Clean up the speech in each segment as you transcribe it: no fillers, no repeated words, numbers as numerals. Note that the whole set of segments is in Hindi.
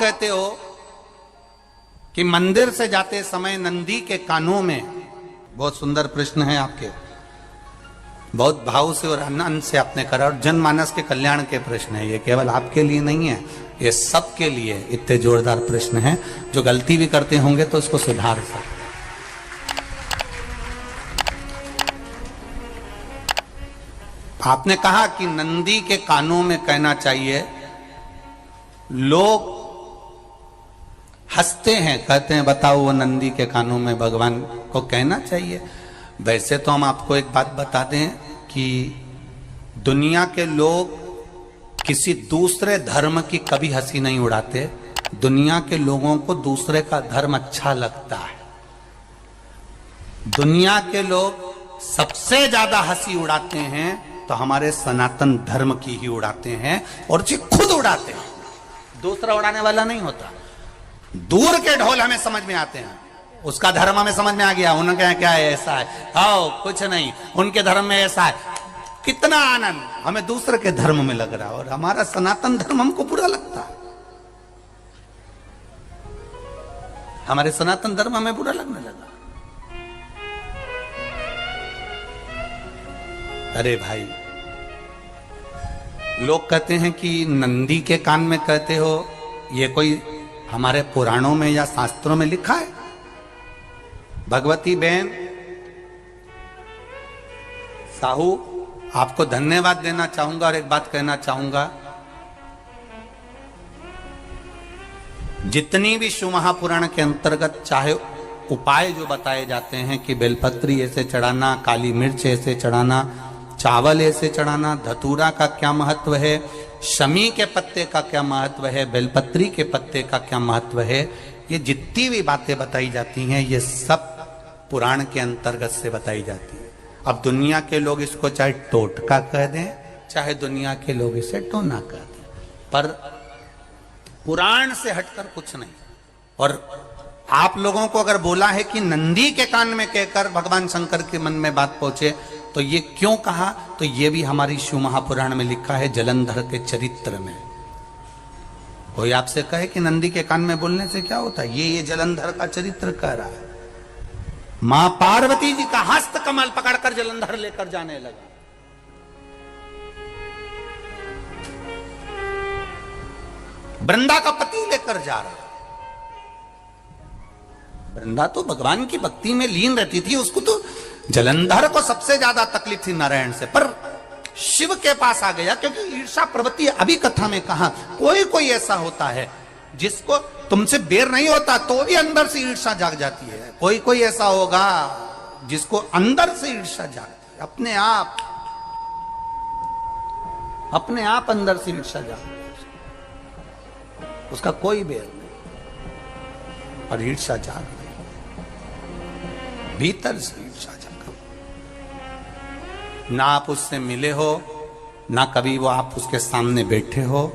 कहते हो कि मंदिर से जाते समय नंदी के कानों में, बहुत सुंदर प्रश्न है आपके, बहुत भाव से और आनंद से आपने करा, और जनमानस के कल्याण के प्रश्न है ये, केवल आपके लिए नहीं है, ये सबके लिए इतने जोरदार प्रश्न हैं। जो गलती भी करते होंगे तो उसको सुधार सकते। आपने कहा कि नंदी के कानों में कहना चाहिए, लोग हंसते हैं, कहते हैं बताओ वो नंदी के कानों में भगवान को कहना चाहिए। वैसे तो हम आपको एक बात बता दें कि दुनिया के लोग किसी दूसरे धर्म की कभी हंसी नहीं उड़ाते। दुनिया के लोगों को दूसरे का धर्म अच्छा लगता है। दुनिया के लोग सबसे ज्यादा हंसी उड़ाते हैं तो हमारे सनातन धर्म की ही उड़ाते हैं, और जी खुद उड़ाते हैं, दूसरा उड़ाने वाला नहीं होता। दूर के ढोल हमें समझ में आते हैं, उसका धर्म हमें समझ में आ गया, उनके यहाँ क्या है, ऐसा है, आओ कुछ नहीं, उनके धर्म में ऐसा है, कितना आनंद हमें दूसरे के धर्म में लग रहा है, और हमारा सनातन धर्म हमको बुरा लगता है। हमारे सनातन धर्म हमें बुरा लगने लगा। अरे भाई, लोग कहते हैं कि नंदी के कान में कहते हो, ये कोई हमारे पुराणों में या शास्त्रों में लिखा है? भगवती बहन साहू, आपको धन्यवाद देना चाहूंगा और एक बात कहना चाहूंगा, जितनी भी शिव महापुराण के अंतर्गत चाहे उपाय जो बताए जाते हैं कि बेलपत्री ऐसे चढ़ाना, काली मिर्च ऐसे चढ़ाना, चावल ऐसे चढ़ाना, धतूरा का क्या महत्व है, शमी के पत्ते का क्या महत्व है, बेलपत्री के पत्ते का क्या महत्व है, ये जितनी भी बातें बताई जाती हैं ये सब पुराण के अंतर्गत से बताई जाती है। अब दुनिया के लोग इसको चाहे टोटका कह दें, चाहे दुनिया के लोग इसे टोना कह दें, पर पुराण से हटकर कुछ नहीं। और आप लोगों को अगर बोला है कि नंदी के कान में कहकर भगवान शंकर के मन में बात पहुंचे, तो ये क्यों कहा, तो ये भी हमारी शिव महापुराण में लिखा है, जलंधर के चरित्र में। कोई आपसे कहे कि नंदी के कान में बोलने से क्या होता है, ये जलंधर का चरित्र कह रहा है। मां पार्वती जी का हस्त कमल पकड़कर जलंधर लेकर जाने लगा। वृंदा का पति लेकर जा रहा। वृंदा तो भगवान की भक्ति में लीन रहती थी, उसको तो जलंधर को सबसे ज्यादा तकलीफ थी नारायण से, पर शिव के पास आ गया, क्योंकि ईर्षा प्रवृत्ति, अभी कथा में कहा, कोई कोई ऐसा होता है जिसको तुमसे बेर नहीं होता तो भी अंदर से ईर्षा जाग जाती है। कोई कोई ऐसा होगा जिसको अंदर से ईर्षा जागती है, अपने आप अंदर से ईर्षा जागती है, उसका कोई बेर नहीं, और ईर्षा जाग रही, भीतर से ईर्षा जाग। ना आप उससे मिले हो, ना कभी वो आप उसके सामने बैठे हो।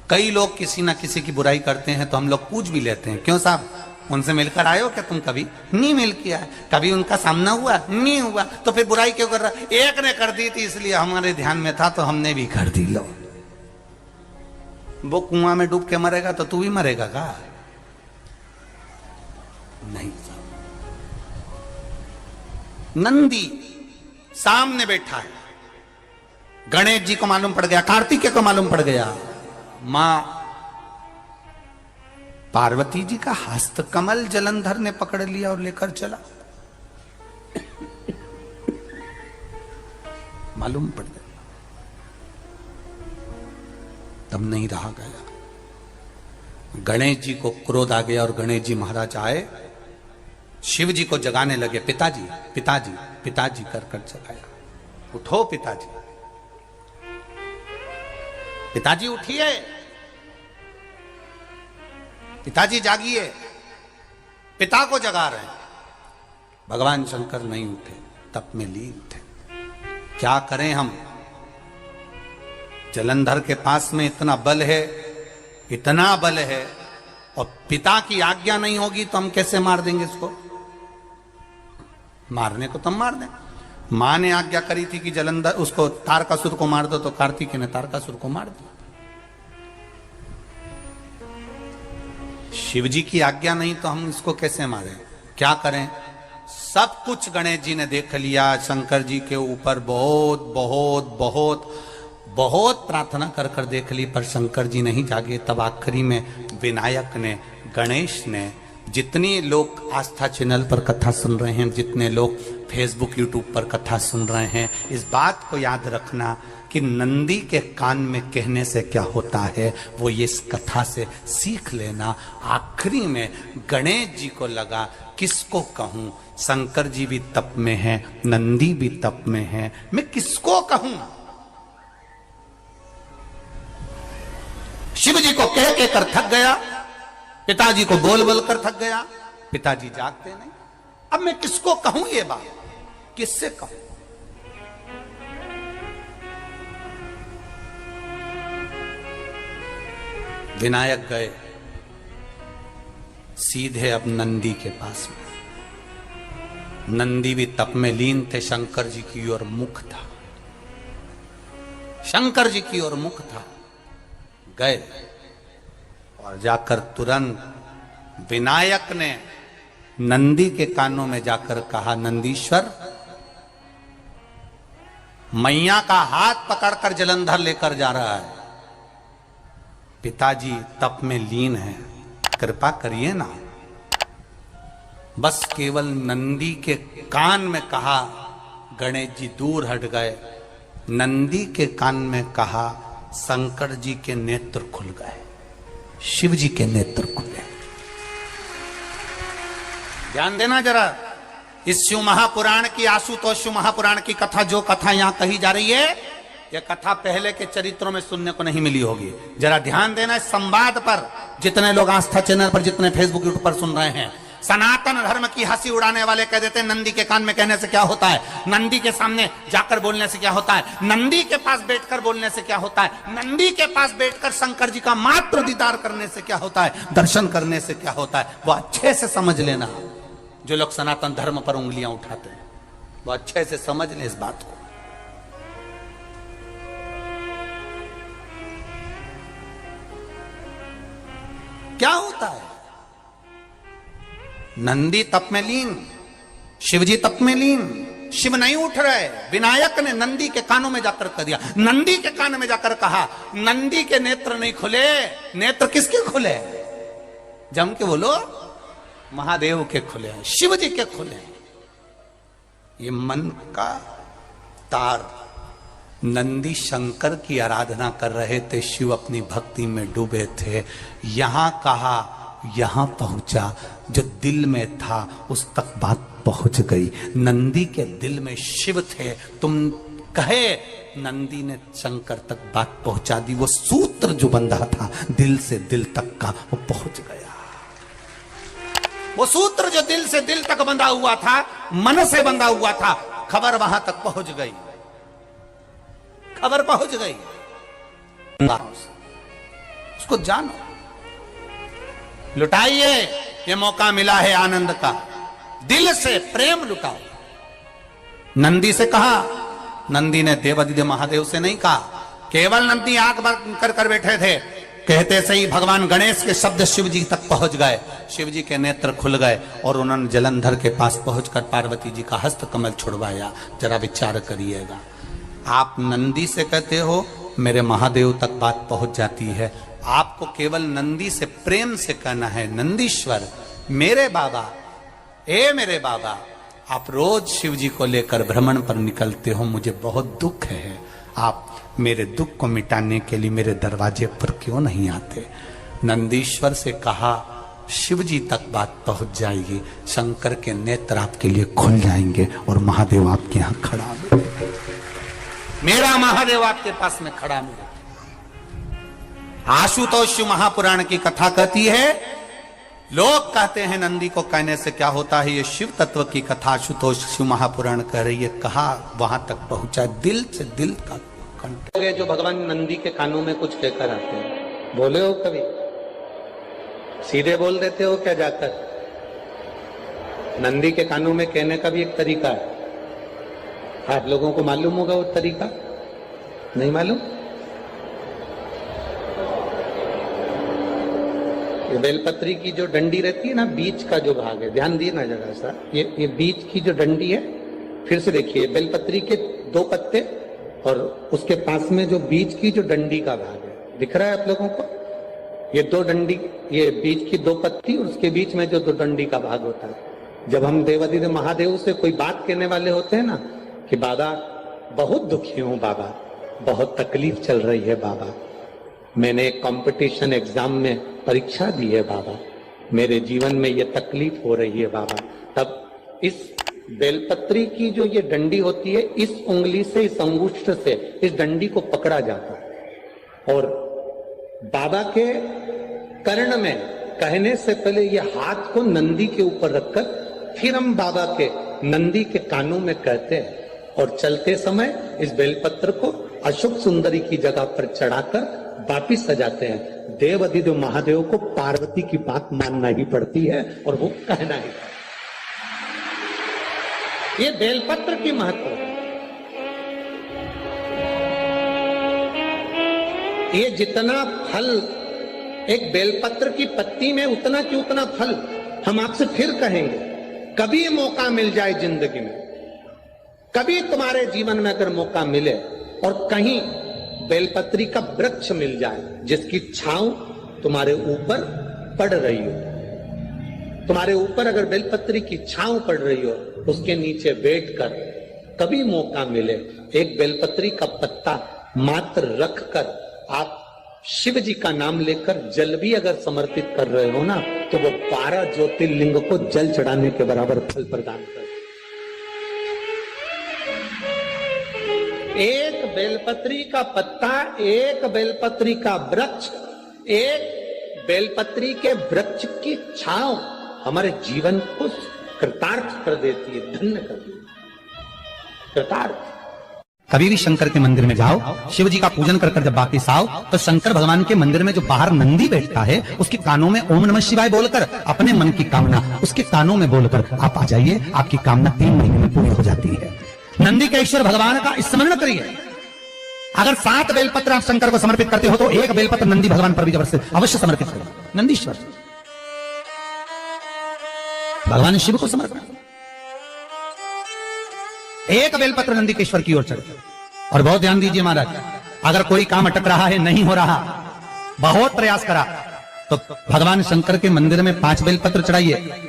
कई लोग किसी ना किसी की बुराई करते हैं तो हम लोग पूछ भी लेते हैं, क्यों साहब उनसे मिलकर आए हो क्या तुम? कभी नहीं मिल किया है, कभी उनका सामना हुआ नहीं हुआ, तो फिर बुराई क्यों कर रहा? एक ने कर दी थी इसलिए हमारे ध्यान में था तो हमने भी कर दी। लो, वो कुआं में डूब के मरेगा तो तू भी मरेगा का? नहीं। नंदी सामने बैठा है, गणेश जी को मालूम पड़ गया, कार्तिकेय को मालूम पड़ गया, मां पार्वती जी का हस्त कमल जलंधर ने पकड़ लिया और लेकर चला। मालूम पड़ गया, तब नहीं रहा गया। गणेश जी को क्रोध आ गया और गणेश जी महाराज आए, शिव जी को जगाने लगे, पिताजी पिताजी पिताजी कर कर जगाया, उठो पिताजी, पिताजी उठिए, पिताजी जागिए, पिता को जगा रहे हैं। भगवान शंकर नहीं उठे, तप में लीन थे। क्या करें हम? जलंधर के पास में इतना बल है, इतना बल है, और पिता की आज्ञा नहीं होगी तो हम कैसे मार देंगे इसको? मारने को तुम मार दें। मां ने आज्ञा करी थी कि जलंधर उसको तारकासुर को मार दो, तो कार्तिकेय ने तारकासुर को मार दिया। शिव जी की आज्ञा नहीं तो हम इसको कैसे मारें? क्या करें? सब कुछ गणेश जी ने देख लिया, शंकर जी के ऊपर बहुत बहुत बहुत बहुत प्रार्थना कर कर देख ली, पर शंकर जी नहीं जागे। तब आखिरी में विनायक ने, गणेश ने, जितने लोग आस्था चैनल पर कथा सुन रहे हैं, जितने लोग फेसबुक यूट्यूब पर कथा सुन रहे हैं, इस बात को याद रखना कि नंदी के कान में कहने से क्या होता है वो ये इस कथा से सीख लेना। आखिरी में गणेश जी को लगा किसको कहूं, शंकर जी भी तप में है, नंदी भी तप में है, मैं किसको कहूं? शिव जी को कह के कर थक गया, पिताजी को बोल बोल कर थक गया, पिताजी जागते नहीं। अब मैं किसको कहूं ये बात, किससे कहूं? विनायक गए सीधे अब नंदी के पास में। नंदी भी तप में लीन थे, शंकर जी की ओर मुख था, शंकर जी की ओर मुख था। गए और जाकर तुरंत विनायक ने नंदी के कानों में जाकर कहा, नंदीश्वर, मैया का हाथ पकड़कर जलंधर लेकर जा रहा है, पिताजी तप में लीन है, कृपा करिए ना। बस केवल नंदी के कान में कहा, गणेश जी दूर हट गए। नंदी के कान में कहा, शंकर जी के नेत्र खुल गए, शिव जी के नेत्र खुले। ध्यान देना जरा, इस शिव महापुराण की, आशुतोष शिव महापुराण की कथा, जो कथा यहां कही जा रही है, यह कथा पहले के चरित्रों में सुनने को नहीं मिली होगी। जरा ध्यान देना इस संवाद पर, जितने लोग आस्था चैनल पर, जितने फेसबुक यूट्यूब पर सुन रहे हैं। सनातन धर्म की हंसी उड़ाने वाले कह देते हैं नंदी के कान में कहने से क्या होता है, नंदी के सामने जाकर बोलने से क्या होता है, नंदी के पास बैठकर बोलने से क्या होता है, नंदी के पास बैठकर शंकर जी का मात्र दीदार करने से क्या होता है, दर्शन करने से क्या होता है। वो अच्छे से समझ लेना, जो लोग सनातन धर्म पर उंगलियां उठाते हैं वो अच्छे से समझ ले इस बात को। क्या होता है, नंदी तप में लीन, शिवजी तप में लीन, शिव नहीं उठ रहे। विनायक ने नंदी के कानों में जाकर कह दिया, नंदी के कान में जाकर कहा, नंदी के नेत्र नहीं खुले। नेत्र किसके खुले? जम के बोलो, महादेव के खुले हैं, शिव जी के खुले हैं। ये मन का तार। नंदी शंकर की आराधना कर रहे थे, शिव अपनी भक्ति में डूबे थे। यहां कहा, यहां पहुंचा, जो दिल में था उस तक बात पहुंच गई। नंदी के दिल में शिव थे, तुम कहे नंदी ने शंकर तक बात पहुंचा दी। वो सूत्र जो बंधा था दिल से दिल तक का, वो पहुंच गया। वो सूत्र जो दिल से दिल तक बंधा हुआ था, मन से बंधा हुआ था, खबर वहां तक पहुंच गई, खबर पहुंच गई। उसको जानो, लुटाइए, ये मौका मिला है आनंद का, दिल से प्रेम लुटाओ। नंदी से कहा, नंदी ने देवादिदेव महादेव से नहीं कहा। केवल नंदी आंख बंद कर कर बैठे थे, कहते से ही भगवान गणेश के शब्द शिव जी तक पहुंच गए। शिव जी के नेत्र खुल गए और उन्होंने जलंधर के पास पहुंचकर पार्वती जी का हस्त कमल छुड़वाया। जरा विचार करिएगा, आप नंदी से कहते हो मेरे महादेव तक बात पहुंच जाती है, आपको केवल नंदी से प्रेम से कहना है, नंदीश्वर मेरे बाबा, ए मेरे बाबा, आप रोज शिव जी को लेकर भ्रमण पर निकलते हो, मुझे बहुत दुख है, आप मेरे दुख को मिटाने के लिए मेरे दरवाजे पर क्यों नहीं आते? नंदीश्वर से कहा, शिव जी तक बात पहुंच जाएगी, शंकर के नेत्र आपके लिए खुल जाएंगे और महादेव आपके यहां खड़ा मिलेगा, मेरा महादेव आपके पास में खड़ा मिलेगा। आशुतोष महापुराण की कथा कहती है, लोग कहते हैं नंदी को कहने से क्या होता है, ये शिव तत्व की कथा आशुतोष शिव महापुराण कह रही है। कहा वहां तक पहुंचा, दिल से दिल का कंठ। जो भगवान नंदी के कानों में कुछ कहकर आते हैं, बोले हो कभी? सीधे बोल देते हो क्या जाकर? नंदी के कानों में कहने का भी एक तरीका है, आप लोगों को मालूम होगा वो तरीका? नहीं मालूम? ये बेलपत्री की जो डंडी रहती है ना, बीच का जो भाग है, ध्यान दिए ना जरा सा, ये बीच की जो डंडी है, फिर से देखिए, बेलपत्री के 2 पत्ते और उसके पास में जो बीच की जो डंडी का भाग है, दिख रहा है आप लोगों को? ये 2 डंडी, ये बीच की 2 पत्ती और उसके बीच में जो 2 डंडी का भाग होता है। जब हम देवादिदेव महादेव से कोई बात कहने वाले होते हैं ना कि बाबा बहुत दुखी हूं, बाबा बहुत तकलीफ चल रही है, बाबा मैंने एक कंपटीशन एग्जाम में परीक्षा दी है, बाबा मेरे जीवन में ये तकलीफ हो रही है, बाबा, तब इस बेलपत्री की जो ये डंडी होती है, इस उंगली से, इस अंगुष्ठ से इस डंडी को पकड़ा जाता है और बाबा के कर्ण में कहने से पहले ये हाथ को नंदी के ऊपर रखकर फिर हम बाबा के नंदी के कानों में कहते हैं और चलते समय इस बेलपत्र को अशोक सुंदरी की जगह पर चढ़ाकर वापिस सजाते हैं। देव अधिदेव महादेव को पार्वती की बात मानना ही पड़ती है और वो कहना ही पड़ता है। ये बेलपत्र की महत्व है। ये जितना फल एक बेलपत्र की पत्ती में, उतना की उतना फल। हम आपसे फिर कहेंगे, कभी मौका मिल जाए जिंदगी में, कभी तुम्हारे जीवन में अगर मौका मिले और कहीं बेलपत्री का वृक्ष मिल जाए जिसकी छांव तुम्हारे ऊपर पड़ रही हो, तुम्हारे ऊपर अगर बेलपत्री की छांव पड़ रही हो, उसके नीचे बैठकर कभी मौका मिले, एक बेलपत्री का पत्ता मात्र रखकर आप शिव जी का नाम लेकर जल भी अगर समर्पित कर रहे हो ना, तो वो 12 ज्योतिर्लिंग को जल चढ़ाने के बराबर फल प्रदान कर। एक बेलपत्री का पत्ता, एक बेलपत्री का वृक्ष, एक बेलपत्री के वृक्ष की छांव हमारे जीवन को कृतार्थ कर देती है, धन्य कर देती है, कृतार्थ। कभी भी शंकर के मंदिर में जाओ, शिव जी का पूजन कर जब वापिस आओ, तो शंकर भगवान के मंदिर में जो बाहर नंदी बैठता है, उसके कानों में ओम नमः शिवाय बोलकर अपने मन की कामना उसके कानों में बोलकर आप आ जाइए, आपकी कामना 3 महीने में पूरी हो जाती है। नंदी के ईश्वर भगवान का स्मरण करिए। अगर 7 बेलपत्र आप शंकर को समर्पित करते हो तो 1 बेलपत्र नंदी भगवान पर भी अवश्य समर्पित करो। नंदीश्वर भगवान शिव को समर्पित, 1 बेलपत्र नंदी के ईश्वर की ओर चढ़े। और बहुत ध्यान दीजिए महाराज, अगर कोई काम अटक रहा है, नहीं हो रहा, बहुत प्रयास करा, तो भगवान शंकर के मंदिर में 5 बेलपत्र चढ़ाइए।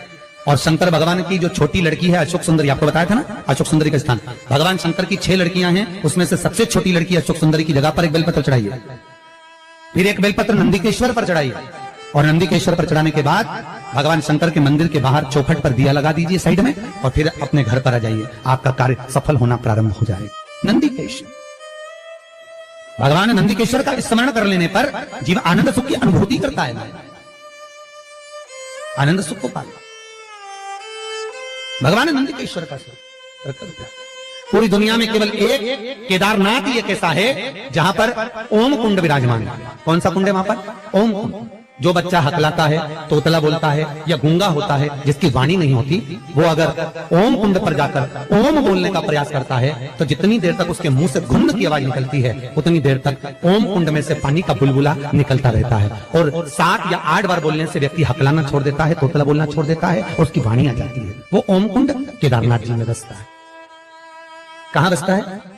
और शंकर भगवान की जो छोटी लड़की है अशोक सुंदरी, आपको बताया था ना अशोक सुंदरी का स्थान, भगवान शंकर की 6 लड़कियां हैं, उसमें से सबसे छोटी लड़की अशोक सुंदरी की जगह पर 1 बेलपत्र चढ़ाइए। फिर 1 बेलपत्र नंदीकेश्वर पर चढ़ाइए और नंदीकेश्वर पर चढ़ाने के बाद भगवान शंकर के मंदिर के बाहर चौखट पर दिया लगा दीजिए साइड में, और फिर अपने घर पर आ जाइए, आपका कार्य सफल होना प्रारंभ हो जाएगा। नंदीकेश्वर भगवान नंदीकेश्वर का स्मरण कर लेने पर जीव आनंद सुख की अनुभूति करता है, आनंद सुख को पाता। भगवान नंदीकेश्वर का पूरी दुनिया में केवल एक केदारनाथ ही एक ऐसा है जहां पर ओम कुंड विराजमान है। कौन सा कुंड है वहां पर? ओम कुंड। जो बच्चा हकलाता है, तोतला बोलता है या गूंगा होता है, जिसकी वाणी नहीं होती, वो अगर ओम कुंड पर जाकर ओम बोलने का प्रयास करता है तो जितनी देर तक उसके मुंह से घुंड की आवाज निकलती है, उतनी देर तक ओम कुंड में से पानी का बुलबुला निकलता रहता है। और 7 या 8 बार बोलने से व्यक्ति हकलाना छोड़ देता है, तोतला बोलना छोड़ देता है और उसकी वाणी आ जाती है। वो ओम कुंड केदारनाथ जी में बसता है। कहां बसता है?